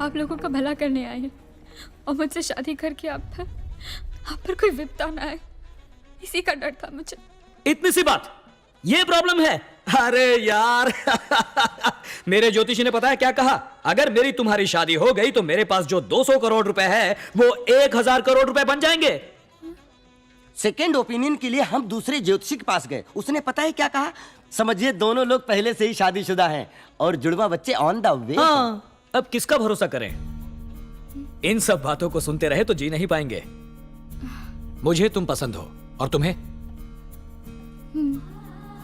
आप लोगों का भला करने आए हैं और मुझसे शादी करके आप पर कोई विपदा ना आए, इसी का डर था मुझे। इतनी सी बात, ये प्रॉब्लम है? अरे यार मेरे ज्योतिषी ने पता है क्या कहा? अगर मेरी तुम्हारी शादी हो गई तो मेरे पास जो 200 करोड़ रुपए है वो 1000 करोड़ रुपए बन जाएंगे। सेकेंड ओपिनियन के लिए हम दूसरे ज्योतिषी के पास गए, उसने पता है क्या कहा? समझिए दोनों लोग पहले से ही शादीशुदा हैं और जुड़वा बच्चे ऑन द वे। हाँ, अब किसका भरोसा करें? इन सब बातों को सुनते रहे तो जी नहीं पाएंगे। मुझे तुम पसंद हो और तुम्हें,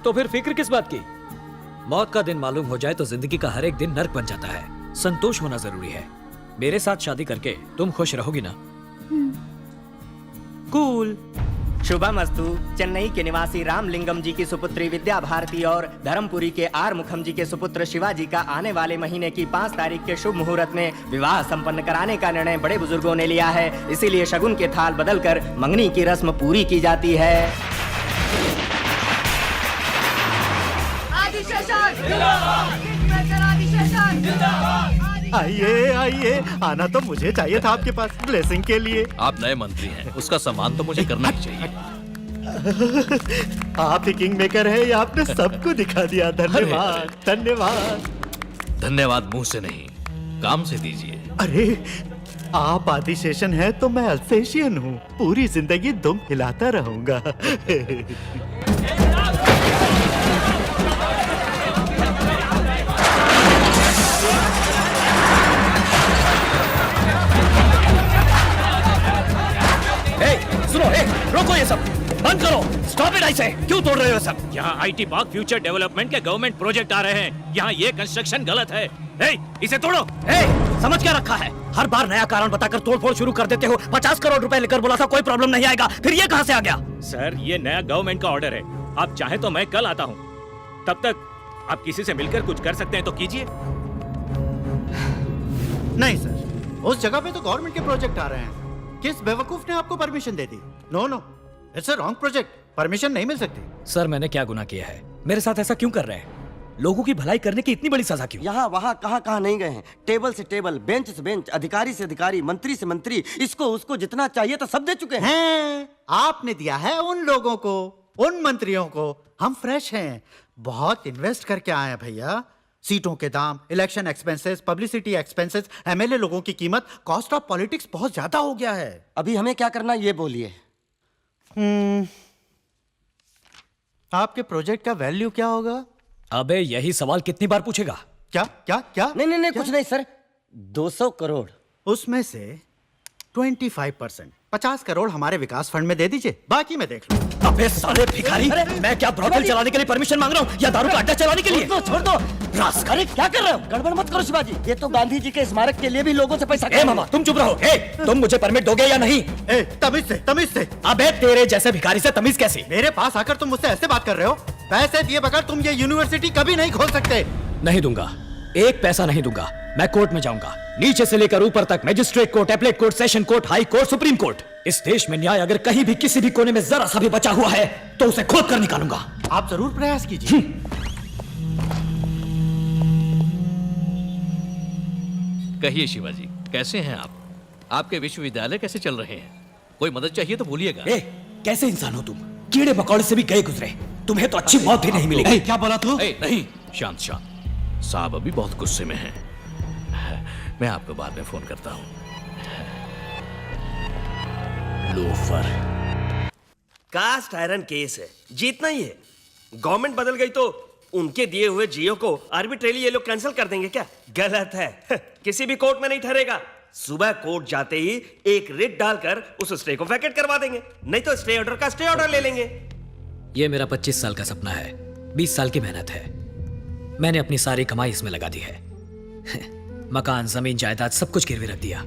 तो फिर फिक्र किस बात की? मौत का दिन मालूम हो जाए तो जिंदगी का हर एक दिन नर्क बन जाता है। संतोष होना जरूरी है। मेरे साथ शादी करके तुम खुश रहोगी ना? कूल। शुभमस्तु। चेन्नई के निवासी रामलिंगम जी की सुपुत्री विद्या भारती और धर्मपुरी के आर मुखम जी के सुपुत्र शिवाजी का आने वाले महीने की 5 तारीख के शुभ मुहूर्त में विवाह संपन्न कराने का निर्णय बड़े बुजुर्गों ने लिया है। इसीलिए शगुन के थाल बदलकर मंगनी की रस्म पूरी की जाती है। आइए आइए, आना तो मुझे चाहिए था आपके पास ब्लेसिंग के लिए। आप नए मंत्री हैं, उसका सम्मान तो मुझे करना ही चाहिए। आप ही किंग मेकर है, ये आपने सबको दिखा दिया। धन्यवाद धन्यवाद। धन्यवाद मुंह से नहीं, काम से दीजिए। अरे आप आदिशेषन है तो मैं अल्सेशियन हूँ, पूरी जिंदगी दुम हिलाता रहूंगा। सुनो, रोको ये सब, बंद करो, स्टॉप इट। ऐसे क्यों तोड़ रहे हो सब? यहाँ आईटी पार्क फ्यूचर डेवलपमेंट के गवर्नमेंट प्रोजेक्ट आ रहे हैं, यहाँ ये कंस्ट्रक्शन गलत है। इसे तोड़ो। समझ क्या रखा है? हर बार नया कारण बताकर तोड़फोड़ शुरू कर देते हो। 50 करोड़ रुपए लेकर बोला था कोई प्रॉब्लम नहीं आएगा, फिर ये कहां से आ गया? सर ये नया गवर्नमेंट का ऑर्डर है, आप चाहे तो मैं कल आता हूँ, तब तक आप किसी से मिलकर कुछ कर सकते हैं तो कीजिए। नहीं सर, उस जगह पे तो गवर्नमेंट के प्रोजेक्ट आ रहे हैं। किस बेवकूफ ने आपको परमिशन दे दी? No no, it's a wrong project, permission नहीं मिल सकती। सर मैंने क्या गुनाह किया है? मेरे साथ ऐसा क्यों कर रहे हैं? लोगों की भलाई करने की इतनी बड़ी सजा क्यों? यहाँ वहाँ कहाँ नहीं गए हैं, टेबल से टेबल, बेंच से बेंच, अधिकारी से अधिकारी, मंत्री से मंत्री, इसको उसको जितना चाहिए तो सब दे चुके हैं। आपने दिया है उन लोगों को, उन मंत्रियों को। हम फ्रेश हैं, बहुत इन्वेस्ट करके आए हैं भैया। सीटों के दाम, election expenses, publicity expenses, MLA लोगों की कीमत, कॉस्ट ऑफ पॉलिटिक्स बहुत ज्यादा हो गया है। अभी हमें क्या करना ये बोलिए। आपके प्रोजेक्ट का वैल्यू क्या होगा? अबे यही सवाल कितनी बार पूछेगा? क्या क्या क्या? नहीं कुछ नहीं सर, 200 करोड़। उसमें से 25%, 50 करोड़ हमारे विकास फंड में दे दीजिए, बाकी मैं देख लूं। अबे साले भिखारी, मैं क्या ब्रॉथल चलाने के लिए परमिशन मांग रहा हूँ या दारू का अड्डा चलाने के लिए? छोड़ दो। अरे क्या कर रहे हो? गड़बड़ मत करो शिवाजी, ये तो गांधी जी के स्मारक के लिए भी लोगों से पैसा। मामा तुम चुप रहो। तुम मुझे परमिट दोगे या नहीं? तमीज से। अबे तेरे जैसे भिखारी से तमीज कैसी? मेरे पास आकर तुम मुझसे ऐसे बात कर रहे हो? पैसे दिए बगैर तुम ये यूनिवर्सिटी कभी नहीं खोल सकते। नहीं दूंगा, एक पैसा नहीं दूंगा। मैं कोर्ट में जाऊंगा, नीचे से लेकर ऊपर तक, magistrate court, appellate court, session court, high court, supreme court. इस देश में न्याय अगर कहीं भी किसी भी कोने में जरा सा भी बचा हुआ है तो उसे खोद कर निकालूंगा। आप जरूर प्रयास कीजिए। कहिए शिवाजी, कैसे हैं आप? आपके विश्वविद्यालय कैसे चल रहे हैं? कोई मदद चाहिए तो बोलिएगा। कैसे इंसान हो तुम? कीड़े मकोड़े से भी गए गुजरे, तुम्हें तो अच्छी मौत भी नहीं मिलेगी। क्या बोला तू? नहीं, शांत शांत। साहब अभी बहुत गुस्से में हैं। मैं आपको बाद में फोन करता हूँ। लोफर। कास्ट आयरन केस है, जीतना ही है। गवर्नमेंट बदल गई तो उनके दिए हुए जियो को आर्बिट्रेली ये लोग कैंसिल कर देंगे क्या? गलत है। किसी भी कोर्ट में नहीं ठहरेगा। सुबह कोर्ट जाते ही एक रिट डालकर उस स्टे को वैकेट करवा देंगे, नहीं तो स्टे ऑर्डर का स्टे ऑर्डर ले लेंगे। ये मेरा 25 साल का सपना है, 20 साल की मेहनत है। मैंने अपनी सारी कमाई इसमें लगा दी है। मकान, जमीन, जायदाद सब कुछ गिरवी रख दिया।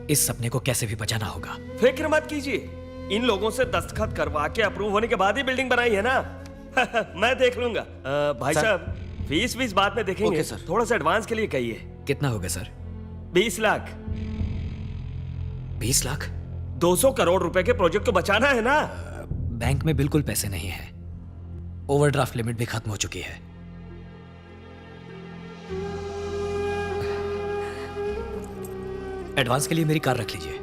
इस सपने को कैसे भी बचाना होगा। फिक्र मत कीजिए, इन लोगों से दस्तखत करवा के अप्रूव होने के बाद ही बिल्डिंग बनाई है ना। मैं देख लूंगा। भाई साहब, फीस बाद में देखेंगे। Okay sir. थोड़ा सा एडवांस के लिए कहिए। कितना होगा सर? 20 लाख। 20 लाख? 200 करोड़ रुपए के प्रोजेक्ट को बचाना है ना। बैंक में बिल्कुल पैसे नहीं है, ओवरड्राफ्ट लिमिट भी खत्म हो चुकी है। एडवांस के लिए मेरी कार रख लीजिए।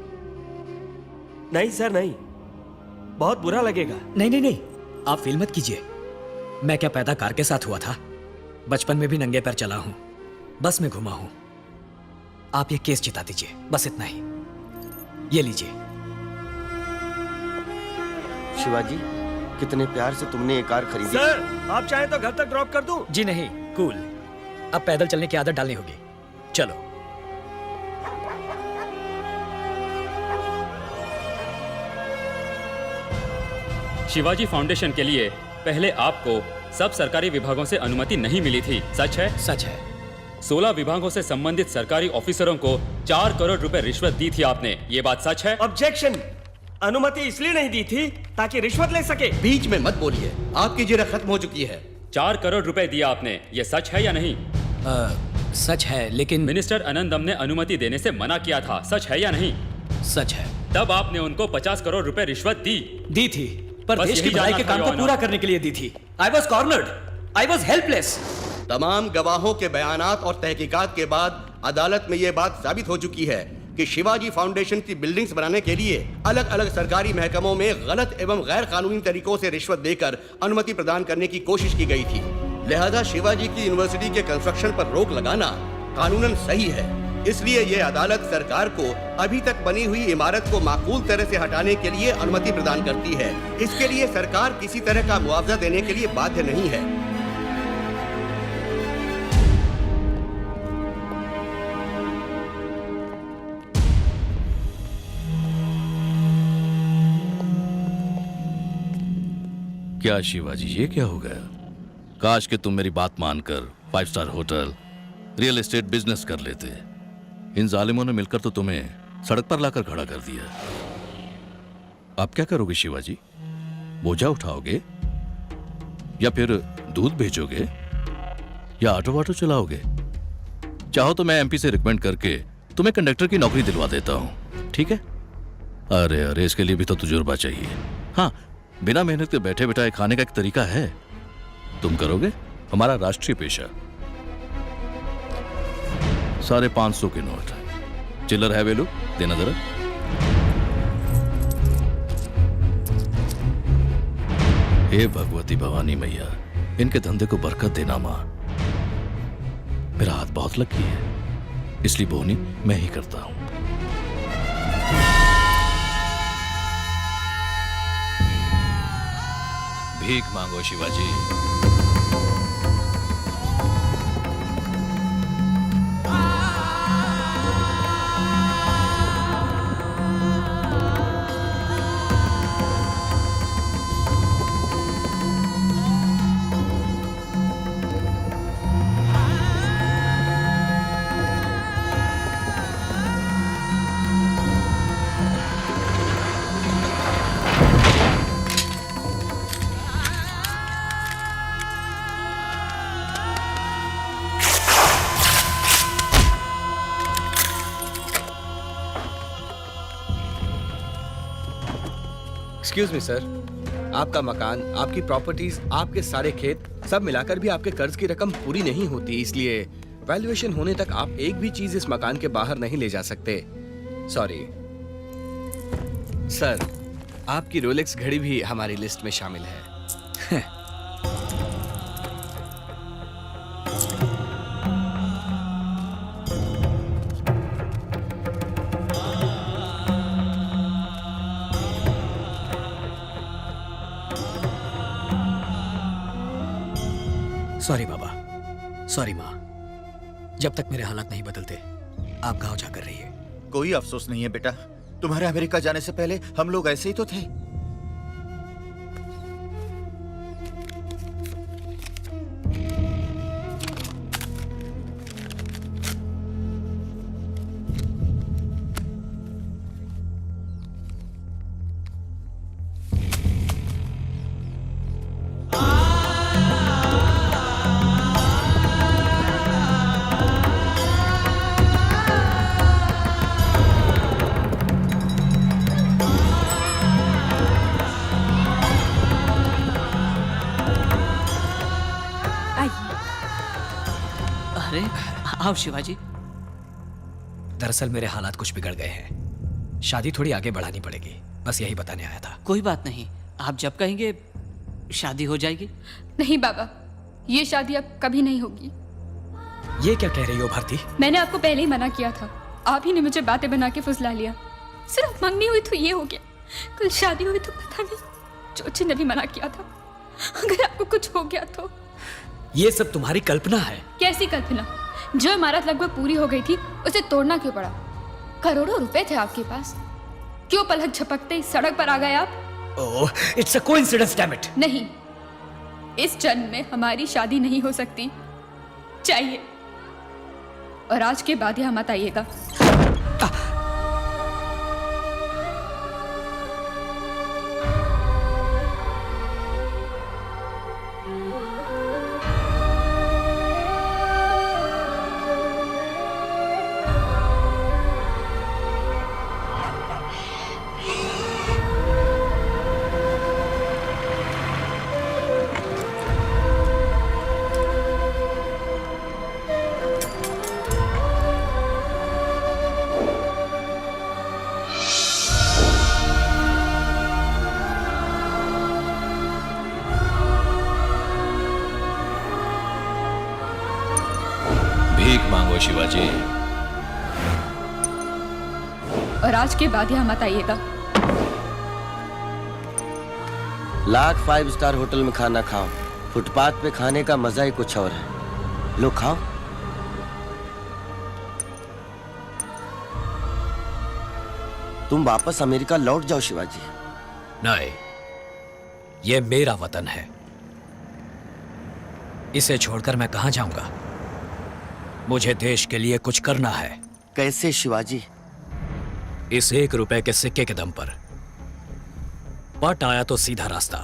नहीं सर नहीं, बहुत बुरा लगेगा। नहीं नहीं नहीं, आप फील मत कीजिए। मैं क्या पैदा कार के साथ हुआ था? बचपन में भी नंगे पैर चला हूं, बस में घुमा हूं। आप ये केस जिता दीजिए, बस इतना ही। ये लीजिए। शिवाजी, कितने प्यार से तुमने ये कार खरीदी। सर आप चाहें तो घर तक ड्रॉप कर दूं? जी नहीं, कूल। अब पैदल चलने की आदत डालनी होगी। चलो। शिवाजी फाउंडेशन के लिए पहले आपको सब सरकारी विभागों से अनुमति नहीं मिली थी, सच है? सच है। 16 विभागों से संबंधित सरकारी ऑफिसरों को 4 करोड़ रुपए रिश्वत दी थी आपने, ये बात सच है? ऑब्जेक्शन। अनुमति इसलिए नहीं दी थी ताकि रिश्वत ले सके। बीच में मत बोलिए, आपकी जिरह खत्म हो चुकी है। 4 करोड़ रुपए दिया आपने, ये सच है या नहीं? सच है, लेकिन मिनिस्टर अनंदम ने अनुमति देने से मना किया था, सच है या नहीं? सच है। तब आपने उनको 50 करोड़ रुपए रिश्वत दी थी, पर बस देश की यही भलाई जानना के था, काम Your को Honor। पूरा करने के लिए दी थी। I was cornered, I was helpless. तमाम गवाहों के बयानात और तहकीकात के बाद अदालत में यह बात साबित हो चुकी है कि शिवाजी फाउंडेशन की बिल्डिंग्स बनाने के लिए अलग अलग सरकारी महकमों में गलत एवं गैर कानूनी तरीकों से रिश्वत देकर अनुमति प्रदान करने की कोशिश की गई थी। लिहाजा शिवाजी की यूनिवर्सिटी के कंस्ट्रक्शन पर रोक लगाना कानूनन सही है। इसलिए यह अदालत सरकार को अभी तक बनी हुई इमारत को माकूल तरह से हटाने के लिए अनुमति प्रदान करती है। इसके लिए सरकार किसी तरह का मुआवजा देने के लिए बाध्य नहीं है। क्या शिवाजी, ये क्या हो गया? काश कि तुम मेरी बात मानकर 5 star hotel, real estate business कर लेते। इन जालिमों ने मिलकर तो तुम्हें सड़क पर लाकर खड़ा कर दिया। अब क्या करोगे शिवाजी? बोझा उठाओगे या फिर दूध भेजोगे या ऑटो वाटो चलाओगे? चाहो तो मैं एमपी से रिकमेंड करके तुम्हें कंडक्टर की नौकरी दिलवा देता हूं, ठीक है? अरे अरे, इसके लिए भी तो तजुर्बा चाहिए। हाँ, बिना मेहनत के बैठे बैठाए खाने का एक तरीका है, तुम करोगे? हमारा राष्ट्रीय पेशा। 550 के नोट, चिल्लर है वेलू, देना जरा। हे भगवती भवानी मैया, इनके धंधे को बरकत देना मां। मेरा हाथ बहुत लकी है, इसलिए बोनी मैं ही करता हूं। भीख मांगो शिवाजी। एक्सक्यूज मी सर, आपका मकान, आपकी प्रॉपर्टीज, आपके सारे खेत सब मिलाकर भी आपके कर्ज की रकम पूरी नहीं होती, इसलिए वैल्यूएशन होने तक आप एक भी चीज इस मकान के बाहर नहीं ले जा सकते। सॉरी सर, आपकी रोलेक्स घड़ी भी हमारी लिस्ट में शामिल है। सॉरी बाबा, सॉरी माँ। जब तक मेरे हालात नहीं बदलते आप गांव जाकर रहिए। कोई अफसोस नहीं है बेटा, तुम्हारे अमेरिका जाने से पहले हम लोग ऐसे ही तो थे। अरे आओ शिवाजी। दरअसल मेरे हालात कुछ बिगड़ गए हैं, शादी थोड़ी आगे बढ़ानी पड़ेगी, बस यही बताने आया था। कोई बात नहीं, आप जब कहेंगे शादी हो जाएगी। नहीं बाबा, ये शादी अब कभी नहीं होगी। ये क्या कह रही हो भारती? मैंने आपको पहले ही मना किया था, आप ही ने मुझे बातें बना के फुसला लिया। सिर्फ मंगनी हुई तो ये हो गया, कल शादी हुई तो पता नहीं। चोची ने भी मना किया था, अगर आपको कुछ हो गया तो। ये सब तुम्हारी कल्पना है। कैसी कल्पना? जो इमारत लगभग पूरी हो गई थी उसे तोड़ना क्यों पड़ा? करोड़ों रुपए थे आपके पास, क्यों पलक झपकते ही सड़क पर आ गए आप? Oh, it's a coincidence, damn it. नहीं, इस जन्म में हमारी शादी नहीं हो सकती। चाहिए, और आज के बाद यहाँ मत आइएगा। भीख मांगो शिवाजी। और आज के बाद यहाँ मत आइएगा। लाख 5 स्टार होटल में खाना खाओ, फुटपाथ पे खाने का मजा ही कुछ और है। लो खाओ। तुम वापस अमेरिका लौट जाओ शिवाजी। नहीं, ये मेरा वतन है, इसे छोड़कर मैं कहां जाऊंगा? मुझे देश के लिए कुछ करना है। कैसे शिवाजी? इस 1 रुपए के सिक्के के दम पर। पट आया तो सीधा रास्ता,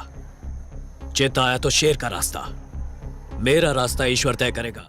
चित आया तो शेर का रास्ता। मेरा रास्ता ईश्वर तय करेगा।